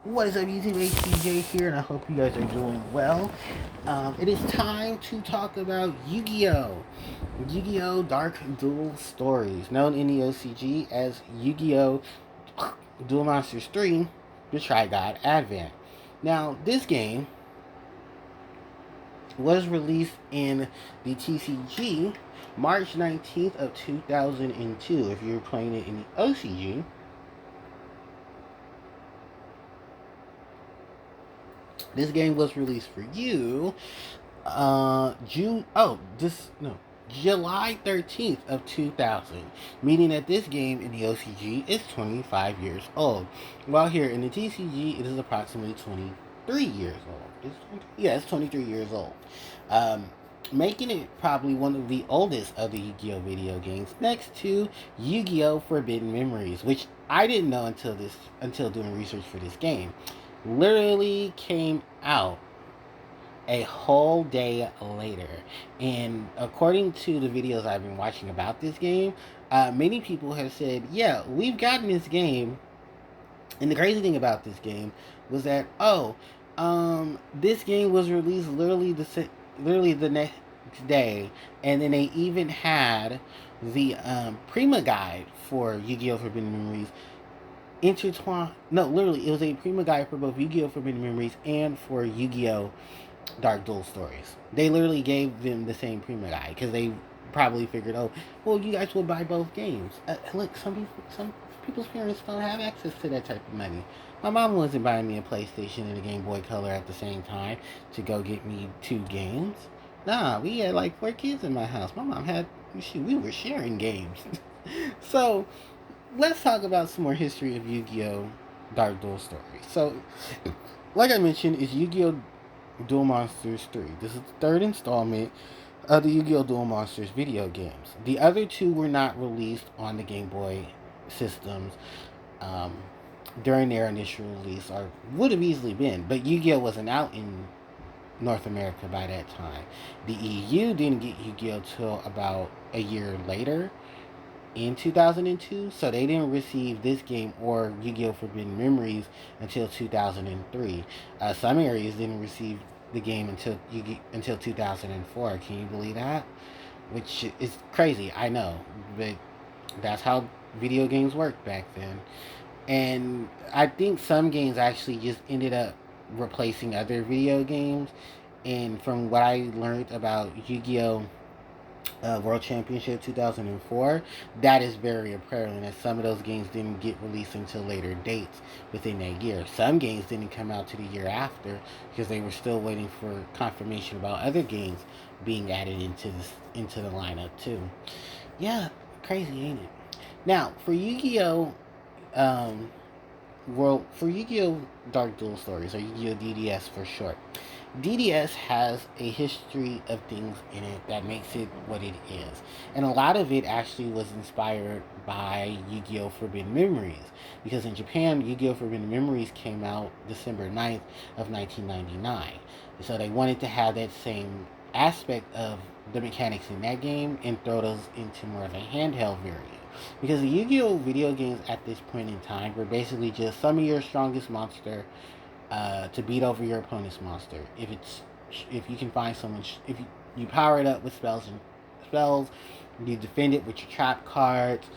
What is up, YouTube? HCJ here, and I hope you guys are doing well. It is time to talk about Yu-Gi-Oh! Yu-Gi-Oh Dark Duel Stories, known in the OCG as Yu-Gi-Oh Duel Monsters 3, the Tri-God Advant. Now, this game was released in the TCG March 19th of 2002. If you're playing it in the OCG, this game was released for you July 13th of 2000, meaning that this game in the OCG is 25 years old, while here in the TCG it is approximately 23 years old. It's 23 years old, um, making it probably one of the oldest of the Yu-Gi-Oh video games, next to Yu-Gi-Oh Forbidden Memories, which I didn't know until doing research for this game. Literally came out a whole day later. And according to the videos I've been watching about this game, many people have said, yeah, we've gotten this game. And the crazy thing about this game was that, this game was released literally the next day. And then they even had the Prima guide for Yu-Gi-Oh! Forbidden Memories intertwined. No, literally, it was a Prima guide for both Yu-Gi-Oh! Forbidden Memories and for Yu-Gi-Oh! Dark Duel Stories. They literally gave them the same Prima guide because they probably figured, oh, well, you guys will buy both games. Look, some people's parents don't have access to that type of money. My mom wasn't buying me a PlayStation and a Game Boy Color at the same time to go get me two games. Nah, we had like four kids in my house. My mom had, we were sharing games. So, let's talk about some more history of Yu-Gi-Oh! Dark Duel Stories. So, like I mentioned, it's Yu-Gi-Oh! Duel Monsters 3. This is the third installment of the Yu-Gi-Oh! Duel Monsters video games. The other two were not released on the Game Boy systems um, during their initial release, or would have easily been, but Yu-Gi-Oh! Wasn't out in North America by that time. The EU didn't get Yu-Gi-Oh! Till about a year later, in 2002, so they didn't receive this game or Yu-Gi-Oh! Forbidden Memories until 2003. Some areas didn't receive the game until 2004. Can you believe that? Which is crazy, I know, but that's how video games worked back then. And I think some games actually just ended up replacing other video games. And from what I learned about Yu-Gi-Oh! World Championship 2004, that is very apparent that some of those games didn't get released until later dates within that year. Some games didn't come out to the year after because they were still waiting for confirmation about other games being added into the lineup too. Yeah, crazy, ain't it? Now, for Yu-Gi-Oh! Um, for Yu-Gi-Oh! Dark Duel Stories, or Yu-Gi-Oh! DDS for short, DDS has a history of things in it that makes it what it is. And a lot of it actually was inspired by Yu-Gi-Oh! Forbidden Memories. Because in Japan, Yu-Gi-Oh! Forbidden Memories came out December 9th of 1999. So they wanted to have that same aspect of the mechanics in that game and throw those into more of a handheld variant. Because the Yu-Gi-Oh! Video games at this point in time were basically just summon your strongest monster to beat over your opponent's monster. If you can find someone, if you power it up with spells, you defend it with your trap cards,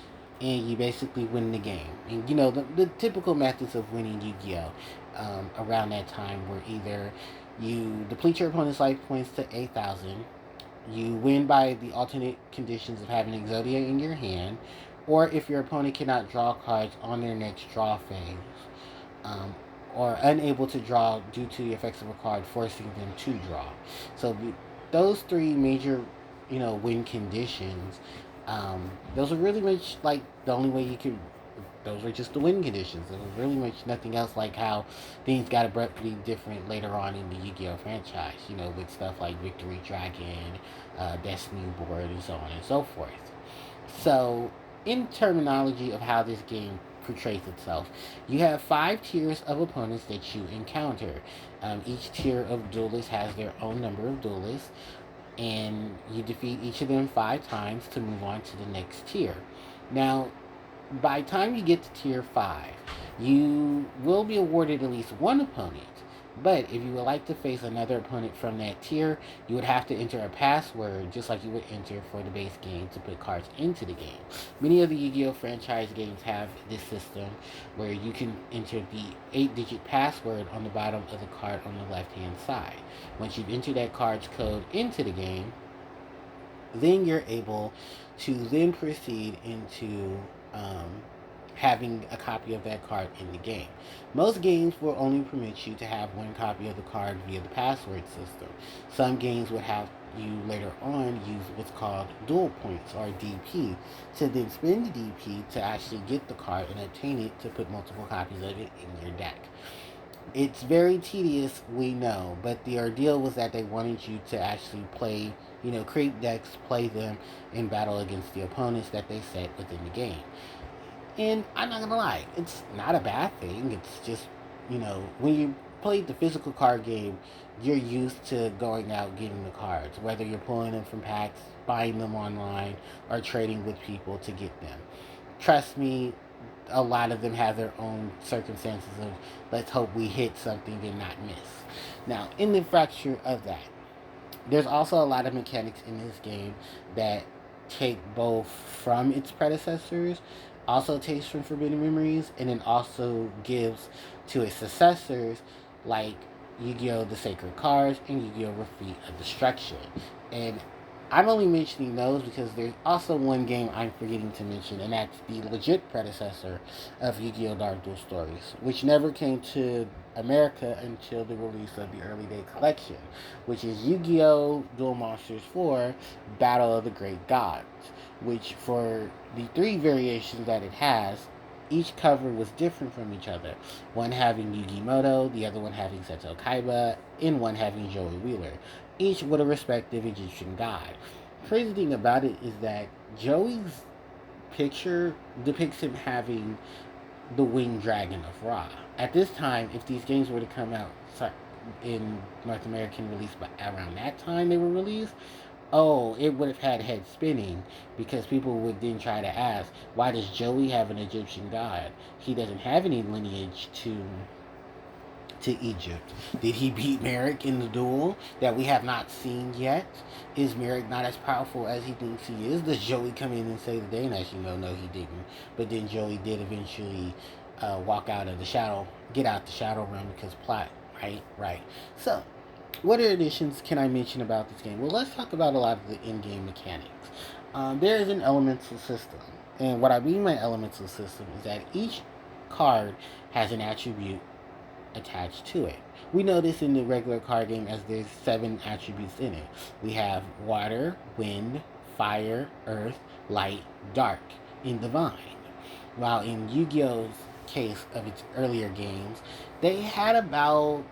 and you basically win the game. And you know the typical methods of winning Yu-Gi-Oh! Around that time were either you deplete your opponent's life points to 8,000, you win by the alternate conditions of having Exodia in your hand, or if your opponent cannot draw cards on their next draw phase, um, or unable to draw due to the effects of a card forcing them to draw. So those three major, win conditions. Those are really much like the only way you could. Those were just the win conditions. There was really much nothing else like how things got abruptly different later on in the Yu-Gi-Oh franchise. With stuff like Victory Dragon, Destiny Board, and so on and so forth. So, in terminology of how this game portrays itself, you have five tiers of opponents that you encounter. Each tier of duelists has their own number of duelists, and you defeat each of them five times to move on to the next tier. Now, By the time you get to tier 5, you will be awarded at least one opponent. But if you would like to face another opponent from that tier, you would have to enter a password just like you would enter for the base game to put cards into the game. Many of the Yu-Gi-Oh franchise games have this system where you can enter the 8-digit password on the bottom of the card on the left-hand side. Once you've entered that card's code into the game, then you're able to then proceed into having a copy of that card in the game. Most games will only permit you to have one copy of the card via the password system. Some games would have you later on use what's called dual points or DP to then spend the DP to actually get the card and obtain it to put multiple copies of it in your deck. It's very tedious, we know, but the ordeal was that they wanted you to actually play, create decks, play them in battle against the opponents that they set within the game. And I'm not gonna lie, it's not a bad thing. It's just, when you play the physical card game, you're used to going out getting the cards, whether you're pulling them from packs, buying them online, or trading with people to get them. Trust me, a lot of them have their own circumstances of let's hope we hit something and not miss. Now, in the fracture of that, there's also a lot of mechanics in this game that take both from its predecessors, also takes from Forbidden Memories, and then also gives to its successors, like Yu-Gi-Oh! The Sacred Cards and Yu-Gi-Oh! Refeat of Destruction. And I'm only mentioning those because there's also one game I'm forgetting to mention, and that's the legit predecessor of Yu-Gi-Oh! Dark Duel Stories, which never came to America until the release of the early day collection, which is Yu-Gi-Oh! Duel Monsters 4 Battle of the Great Gods, which for the 3 variations that it has, each cover was different from each other. One having Yugi Moto, the other one having Seto Kaiba, and one having Joey Wheeler, each with a respective Egyptian god. Crazy thing about it is that Joey's picture depicts him having the winged dragon of Ra. At this time, if these games were to come out in North American release, but around that time they were released, oh, it would have had head spinning because people would then try to ask, why does Joey have an Egyptian god? He doesn't have any lineage to Egypt. Did he beat Merrick in the duel that we have not seen yet? Is Merrick not as powerful as he thinks he is? Does Joey come in and save the day? And as you know, no, he didn't. But then Joey did eventually walk out of the shadow, get out the shadow realm because plot, right? Right. So, what additions can I mention about this game? Well, let's talk about a lot of the in-game mechanics. There is an elemental system. And what I mean by elemental system is that each card has an attribute attached to it. We know this in the regular card game as there's 7 attributes in it. We have water, wind, fire, earth, light, dark, and divine. While in Yu-Gi-Oh's case of its earlier games, they had about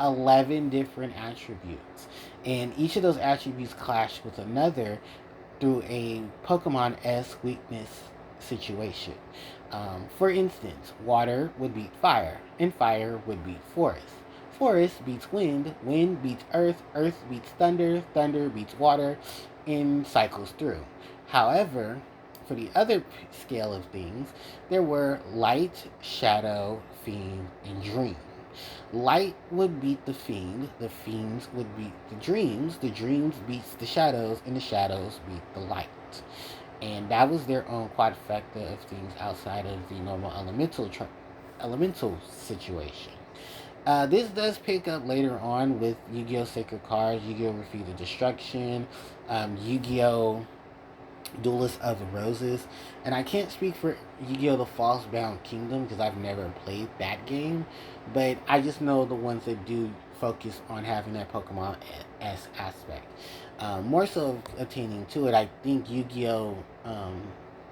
11 different attributes. And each of those attributes clash with another through a Pokemon-esque weakness situation. For instance, water would beat fire, and fire would beat forest. Forest beats wind, wind beats earth, earth beats thunder, thunder beats water, and cycles through. However, for the other scale of things, there were light, shadow, fiend, and dream. Light would beat the fiends would beat the dreams beats the shadows, and the shadows beat the light. And that was their own quadrifecta of things outside of the normal elemental situation. This does pick up later on with Yu-Gi-Oh! Sacred Cards, Yu-Gi-Oh! Refeat of Destruction, Yu-Gi-Oh! Duelist of the Roses. And I can't speak for Yu-Gi-Oh! The False Bound Kingdom because I've never played that game. But I just know the ones that do focus on having that Pokemon-esque aspect. More so attaining to it, I think Yu-Gi-Oh!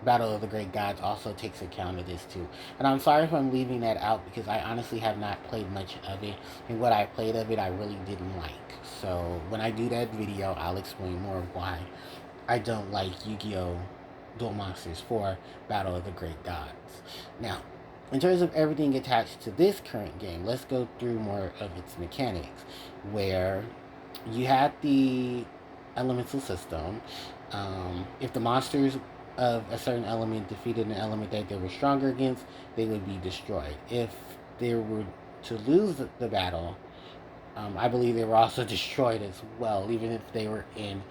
Battle of the Great Gods also takes account of this too. And I'm sorry if I'm leaving that out because I honestly have not played much of it. And what I played of it, I really didn't like. So when I do that video, I'll explain more of why I don't like Yu-Gi-Oh! Duel Monsters 4 Battle of the Great Gods. Now, in terms of everything attached to this current game, let's go through more of its mechanics. Where you had the elemental system. If the monsters of a certain element defeated an element that they were stronger against, they would be destroyed. If they were to lose the battle, I believe they were also destroyed as well, even if they were in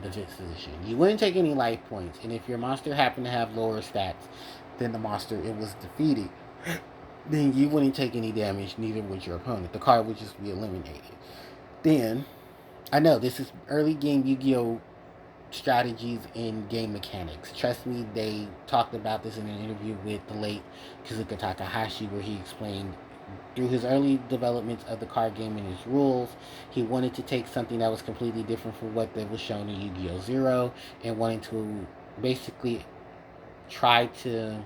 defense position. You wouldn't take any life points, and if your monster happened to have lower stats than the monster it was defeating, then you wouldn't take any damage, neither would your opponent. The card would just be eliminated. Then, I know this is early game Yu-Gi-Oh! Strategies and game mechanics. Trust me, they talked about this in an interview with the late Kazuka Takahashi, where he explained through his early developments of the card game and his rules, he wanted to take something that was completely different from what was shown in Yu-Gi-Oh! Zero, and wanted to basically try to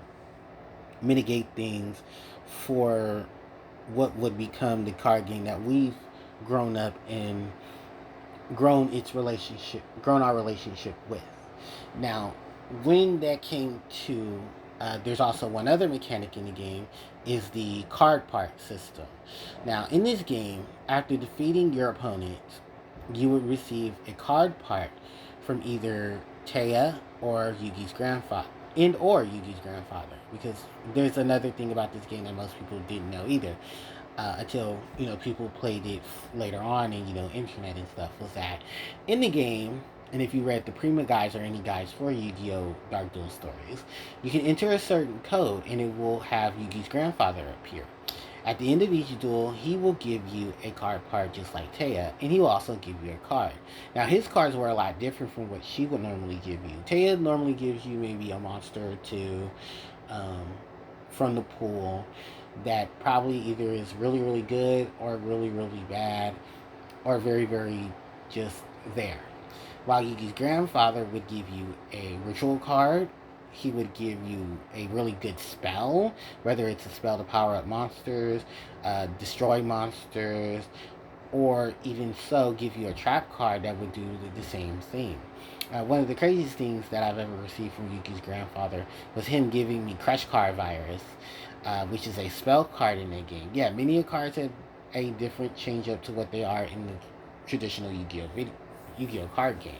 mitigate things for what would become the card game that we've grown up and grown our relationship with. Now, when that came to, there's also one other mechanic in the game, is the card part system. Now, in this game, after defeating your opponent, you would receive a card part from either Taya or Yugi's grandfather, because there's another thing about this game that most people didn't know either, until people played it later on, and internet and stuff, was that in the game, and if you read the Prima guides or any guides for Yu-Gi-Oh Dark Duel Stories, you can enter a certain code and it will have Yugi's grandfather appear. At the end of each duel, he will give you a card part just like Taya, and he will also give you a card. Now, his cards were a lot different from what she would normally give you. Taya normally gives you maybe a monster or two um, from the pool that probably either is really, really good or really, really bad or very, very just there. While Yugi's grandfather would give you a ritual card, he would give you a really good spell, whether it's a spell to power up monsters, destroy monsters, or even so, give you a trap card that would do the same thing. One of the craziest things that I've ever received from Yuki's grandfather was him giving me Crush Card Virus, which is a spell card in that game. Yeah, many cards have a different change up to what they are in the traditional Yu-Gi-Oh card game.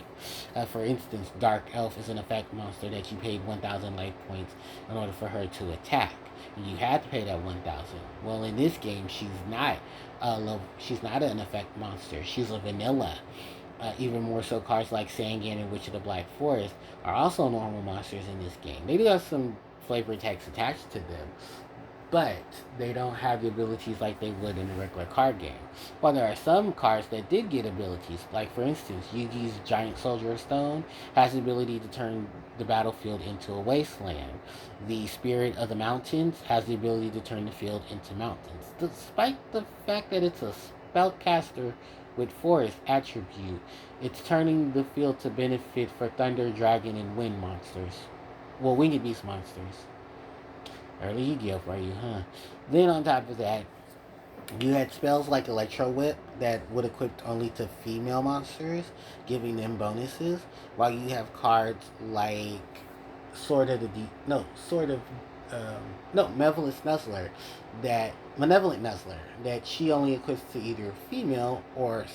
For instance, Dark Elf is an effect monster that you paid 1,000 life points in order for her to attack. And you had to pay that 1,000. Well, in this game, she's not an effect monster. She's a vanilla. Even more so, cards like Sangan and Witch of the Black Forest are also normal monsters in this game. They do have some flavor text attached to them, but they don't have the abilities like they would in a regular card game. While there are some cards that did get abilities, like for instance, Yugi's Giant Soldier of Stone has the ability to turn the battlefield into a wasteland. The Spirit of the Mountains has the ability to turn the field into mountains. Despite the fact that it's a spellcaster with forest attribute, it's turning the field to benefit for thunder, dragon, and wind monsters. Well, winged beast monsters. Early Yu-Gi-Oh for you, huh? Then on top of that, you had spells like Electro Whip that would equip only to female monsters, giving them bonuses. While you have cards like Sword of the Deep, no, Sword of, no, Malevolent Nuzzler, that she only equips to either female or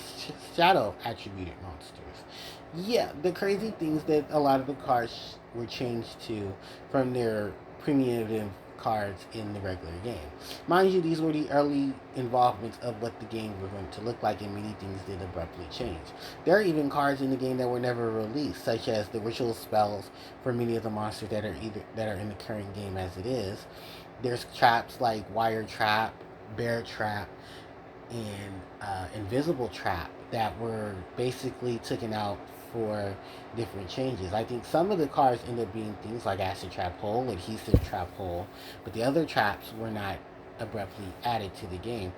shadow attributed monsters. Yeah, the crazy things that a lot of the cards were changed to from their primitive cards in the regular game. Mind you, these were the early involvements of what the game was going to look like, and many things did abruptly change. There are even cards in the game that were never released, such as the ritual spells for many of the monsters that are in the current game as it is. There's traps like Wire Trap, Bear Trap, and Invisible Trap that were basically taken out for different changes. I think some of the cards end up being things like Acid Trap Hole, Adhesive Trap Hole, but the other traps were not abruptly added to the game,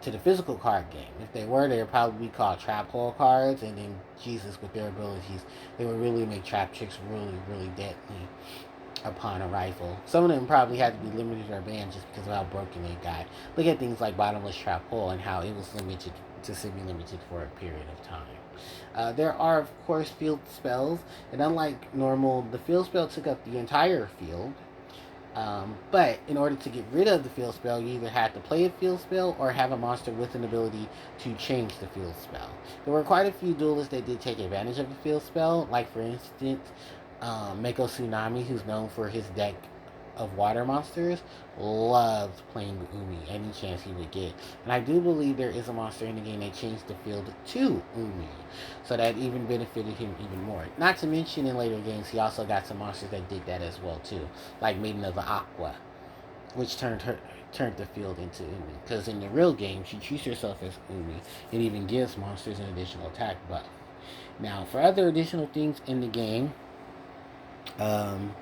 to the physical card game. If they were, they would probably be called Trap Hole cards, and then Jesus, with their abilities, they would really make trap tricks really, really deadly upon arrival. Some of them probably had to be limited or banned just because of how broken they got. Look at things like Bottomless Trap Hole and how it was limited to semi-limited for a period of time. There are, of course, field spells, and unlike normal, the field spell took up the entire field. But in order to get rid of the field spell, you either had to play a field spell or have a monster with an ability to change the field spell. There were quite a few duelists that did take advantage of the field spell, like for instance, Mako Tsunami, who's known for his deck of water monsters, loved playing with Umi any chance he would get. And I do believe there is a monster in the game that changed the field to Umi. So that even benefited him even more. Not to mention in later games, he also got some monsters that did that as well too. Like Maiden of the Aqua, which turned the field into Umi. Because in the real game, she treats herself as Umi and even gives monsters an additional attack buff. Now, for other additional things in the game, um,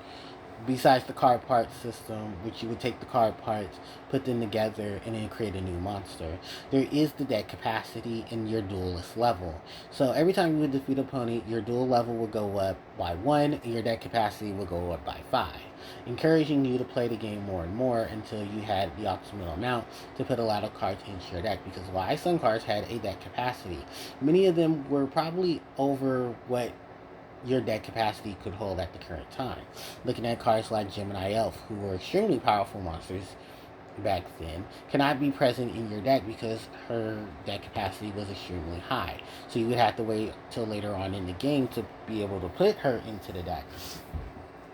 besides the card part system, which you would take the card parts, put them together, and then create a new monster, there is the deck capacity in your duelist level. So every time you would defeat an opponent, your duel level will go up by 1, and your deck capacity will go up by 5, encouraging you to play the game more and more until you had the optimal amount to put a lot of cards into your deck. Because while some cards had a deck capacity, many of them were probably over what your deck capacity could hold at the current time. Looking at cards like Gemini Elf, who were extremely powerful monsters back then, cannot be present in your deck because her deck capacity was extremely high. So you would have to wait till later on in the game to be able to put her into the deck.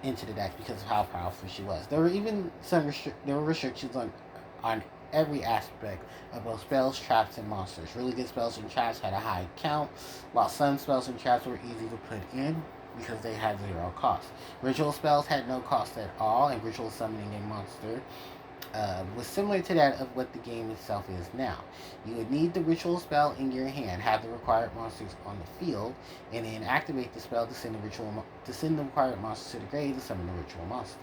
Because of how powerful she was. There were even there were restrictions on every aspect of both spells, traps, and monsters. Really good spells and traps had a high count, while some spells and traps were easy to put in because they had 0 cost. Ritual spells had no cost at all, and ritual summoning a monster was similar to that of what the game itself is now. You would need the ritual spell in your hand, have the required monsters on the field, and then activate the spell to send the required monster to the grave to summon the ritual monster.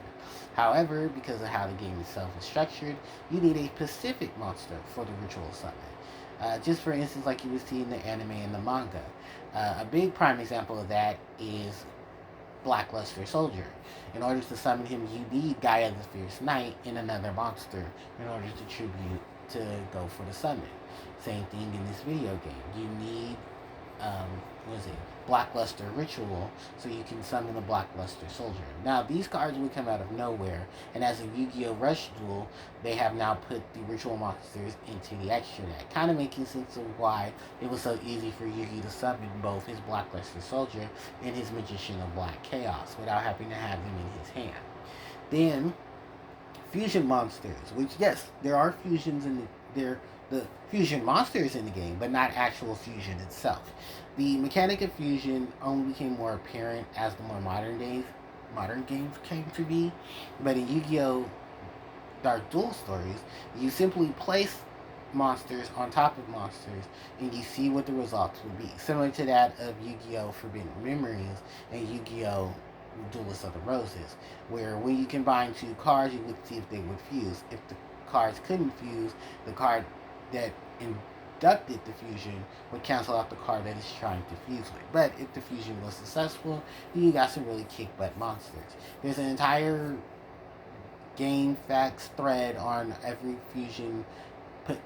However, because of how the game itself is structured, you need a specific monster for the ritual summon. Just for instance, like you would see in the anime and the manga. A big prime example of that is Blackluster Soldier. In order to summon him, you need Gaia the Fierce Knight and another monster in order to go for the summon. Same thing in this video game. You need Blackluster Ritual, so you can summon the Blackluster Soldier. Now, these cards would come out of nowhere, and as a Yu-Gi-Oh Rush Duel, they have now put the Ritual monsters into the extra deck, kind of making sense of why it was so easy for Yu-Gi to summon both his Blackluster Soldier and his Magician of Black Chaos without having to have them in his hand. Then, fusion monsters, which, yes, there are fusions in the fusion monsters in the game, but not actual fusion itself. The mechanic of fusion only became more apparent as the more modern games came to be. But in Yu-Gi-Oh Dark Duel Stories, you simply place monsters on top of monsters and you see what the results would be. Similar to that of Yu-Gi-Oh Forbidden Memories and Yu-Gi-Oh Duelist of the Roses, where when you combine 2 cards, you would see if they would fuse. If the cards couldn't fuse, the card that inducted the fusion would cancel out the card that it's trying to fuse with. But if the fusion was successful, then you got some really kick butt monsters. There's an entire game facts thread on every fusion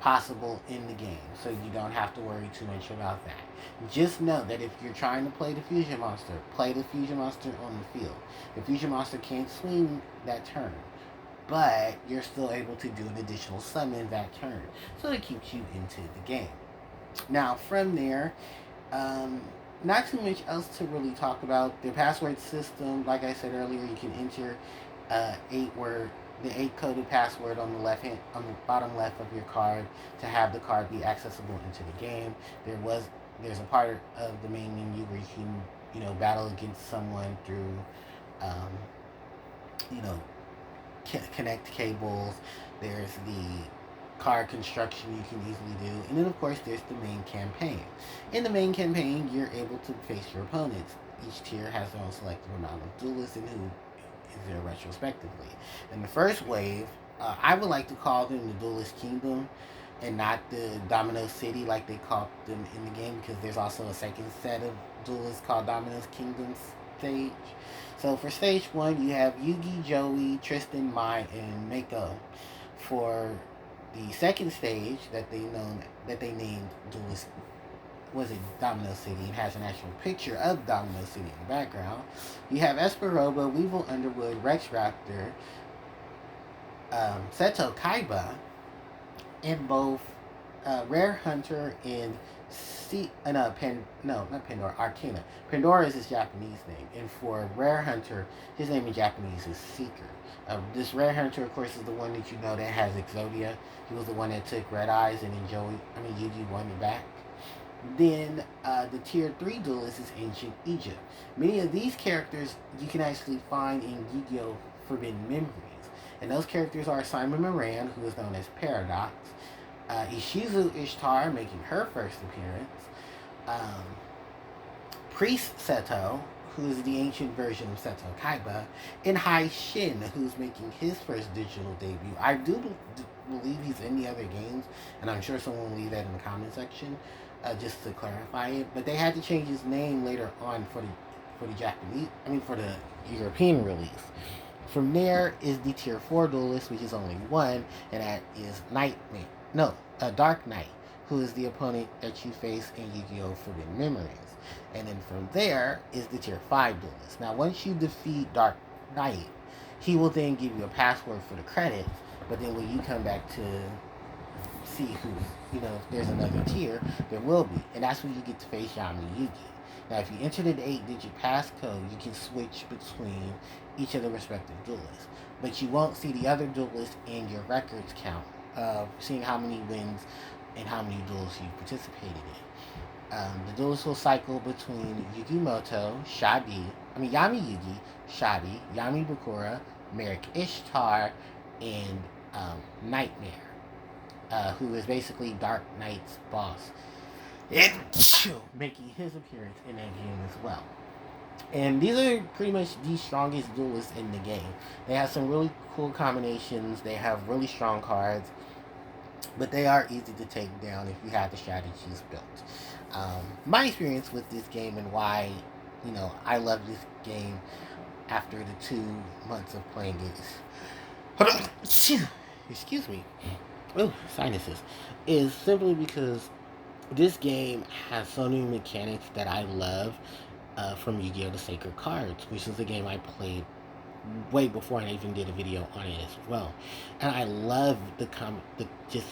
possible in the game, so you don't have to worry too much about that. Just know that if you're trying to play the fusion monster, play the fusion monster on the field. The fusion monster can't swing that turn, but you're still able to do an additional summon that turn, so it keeps you into the game. Now, from there, not too much else to really talk about. The password system, like I said earlier, you can enter 8 coded password on the bottom left of your card to have the card be accessible into the game. There's a part of the main menu where you can battle against someone through you know connect cables. There's the card construction you can easily do, and then of course there's the main campaign. In the main campaign, you're able to face your opponents. Each tier has their own selective amount of duelists and who is there retrospectively. In the first wave, I would like to call them the Duelist Kingdom and not the Domino City like they called them in the game, because there's also a second set of duelists called Domino's Kingdom stage. So for stage 1, you have Yugi, Joey, Tristan, Mai, and Mako. For the second stage that they named Duelist Domino City, and has an actual picture of Domino City in the background. You have Esperoba, Weevil Underwood, Rex Raptor, Seto Kaiba, and both Rare Hunter and Not Pandora, Arcana. Pandora is his Japanese name, and for Rare Hunter, his name in Japanese is Seeker. This Rare Hunter, of course, is the one that you know that has Exodia. He was the one that took Red Eyes and Yugi won it back. Then the tier 3 duelist is Ancient Egypt. Many of these characters you can actually find in Yu-Gi-Oh! Forbidden Memories. And those characters are Simon Moran, who is known as Paradox, Ishizu Ishtar making her first appearance, um, Priest Seto, who is the ancient version of Seto Kaiba, and Hai Shin, who's making his first digital debut. I do believe he's in the other games, and I'm sure someone will leave that in the comment section just to clarify it. But they had to change his name later on for the for the European release. From there is the tier 4 duelist, which is only one, and that is Dark Knight, who is the opponent that you face in Yu-Gi-Oh! Forbidden Memories. And then from there is the tier 5 duelist. Now, once you defeat Dark Knight, he will then give you a password for the credits, but then when you come back to see if there's another tier, there will be. And that's when you get to face Yami Yugi. Now, if you enter the 8-digit passcode, you can switch between each of the respective duelists. But you won't see the other duelists in your records count, seeing how many wins and how many duels you participated in. The duelists will cycle between Yami Yugi, Shabi, Yami Bakura, Merrick Ishtar, and Nightmare, who is basically Dark Knight's boss, making his appearance in that game as well. And these are pretty much the strongest duelists in the game. They have some really cool combinations. They have really strong cards, but they are easy to take down if you have the strategies built. My experience with this game and why, I love this game after the 2 months of playing it. Excuse me. Oh, sinuses. Is simply because this game has so many mechanics that I love from Yu-Gi-Oh! The Sacred Cards, which is a game I played way before I even did a video on it as well. And I love the just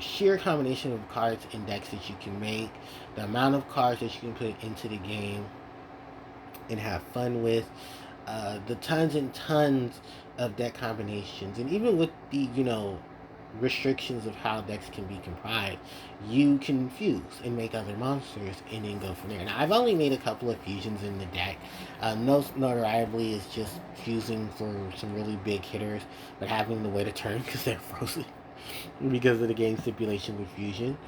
sheer combination of cards and decks that you can make, the amount of cards that you can put into the game and have fun with, the tons and tons of deck combinations, and even with the restrictions of how decks can be comprised, you can fuse and make other monsters and then go from there. Now, I've only made a couple of fusions in the deck. Most notoriety is just fusing for some really big hitters, but having to wait a turn because they're frozen because of the game stipulation with fusion.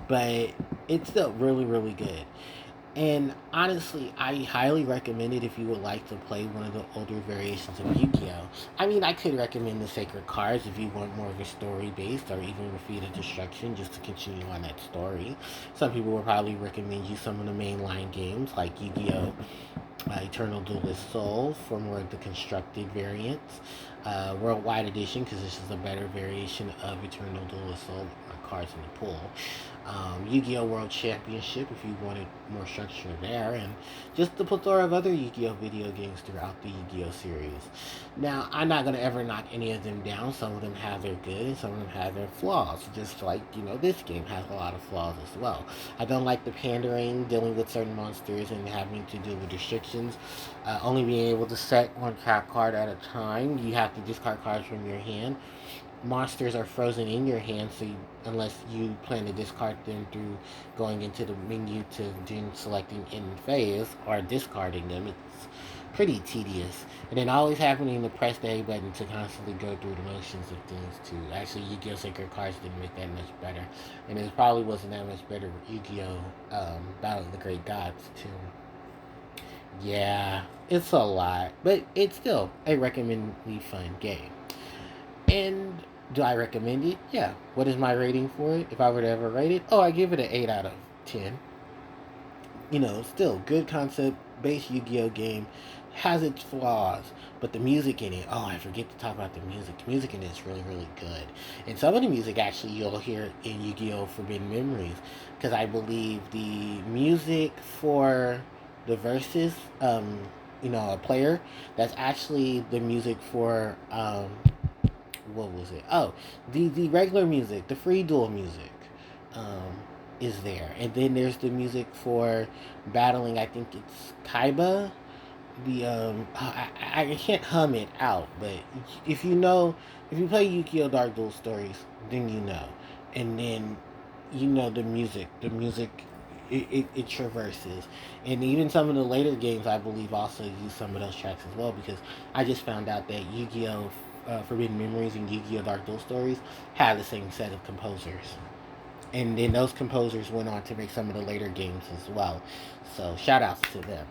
But it's still really, really good. And honestly, I highly recommend it if you would like to play one of the older variations of Yu-Gi-Oh! I could recommend the Sacred Cards if you want more of a story based, or even Defeat of Destruction just to continue on that story. Some people will probably recommend you some of the mainline games like Yu-Gi-Oh! Eternal Duelist Soul for more of the constructed variants. Worldwide Edition, because this is a better variation of Eternal Duelist Soul cards in the pool. Yu-Gi-Oh! World Championship if you wanted more structure there, and just the plethora of other Yu-Gi-Oh! Video games throughout the Yu-Gi-Oh! Series. Now, I'm not going to ever knock any of them down. Some of them have their good and some of them have their flaws, just like, this game has a lot of flaws as well. I don't like the pandering, dealing with certain monsters and having to deal with restrictions, only being able to set one card at a time. You have to discard cards from your hand. Monsters are frozen in your hand, so unless you plan to discard them through going into the menu to then selecting in phase or discarding them, it's pretty tedious. And then always having to press the A button to constantly go through the motions of things too. Actually, Yu-Gi-Oh! Sacred Cards didn't make that much better, and it probably wasn't that much better with Yu-Gi-Oh! Battle of the Great Gods too. Yeah, it's a lot, but it's still a recommendedly fun game. And do I recommend it? Yeah. What is my rating for it? If I were to ever rate it, I give it an 8 out of 10. Still good concept, base Yu-Gi-Oh game, has its flaws, but the music in it, I forget to talk about the music. The music in it is really, really good. And some of the music actually you'll hear in Yu-Gi-Oh! Forbidden Memories, because I believe the music for the verses, a player, that's actually the music for, what was it? Oh, the regular music, the free duel music. is there. And then there's the music for battling, I think it's Kaiba. I can't hum it out, but if you know, if you play Yu-Gi-Oh Dark Duel Stories, then you know. And then you know the music it traverses. And even some of the later games, I believe, also use some of those tracks as well, because I just found out that Yu-Gi-Oh Forbidden Memories and Yu-Gi-Oh Dark Duel Stories have the same set of composers, and then those composers went on to make some of the later games as well. So shout outs to them.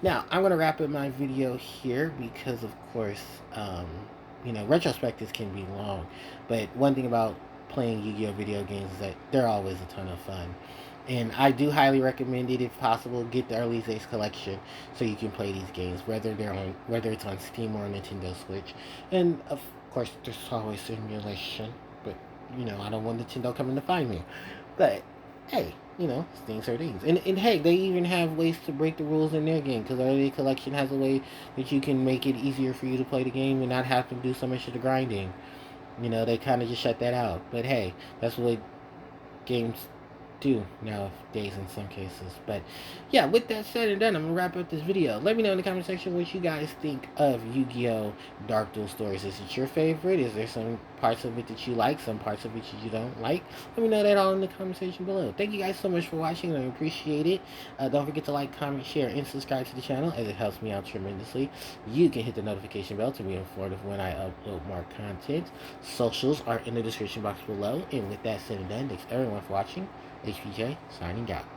Now I'm gonna wrap up my video here because, of course, retrospectives can be long, but one thing about playing Yu-Gi-Oh video games is that they're always a ton of fun. And I do highly recommend it, if possible. Get the early days collection so you can play these games, whether it's on Steam or Nintendo Switch. And of course, there's always simulation, but I don't want Nintendo coming to find me. But hey, things are things. And hey, they even have ways to break the rules in their game, because early collection has a way that you can make it easier for you to play the game and not have to do so much of the grinding. They kind of just shut that out. But hey, that's what games do nowadays in some cases. But yeah, with that said and done, I'm gonna wrap up this video. Let me know in the comment section what you guys think of Yu-Gi-Oh Dark Duel Stories. Is it your favorite? Is there some parts of it that you like, some parts of it you don't like? Let me know that all in the comment section below. Thank you guys so much for watching. I appreciate it. Don't forget to like, comment, share, and subscribe to the channel, as it helps me out tremendously. You can hit the notification bell to be informed of when I upload more content. Socials are in the description box below. And with that said and done, thanks everyone for watching. HPJ signing out.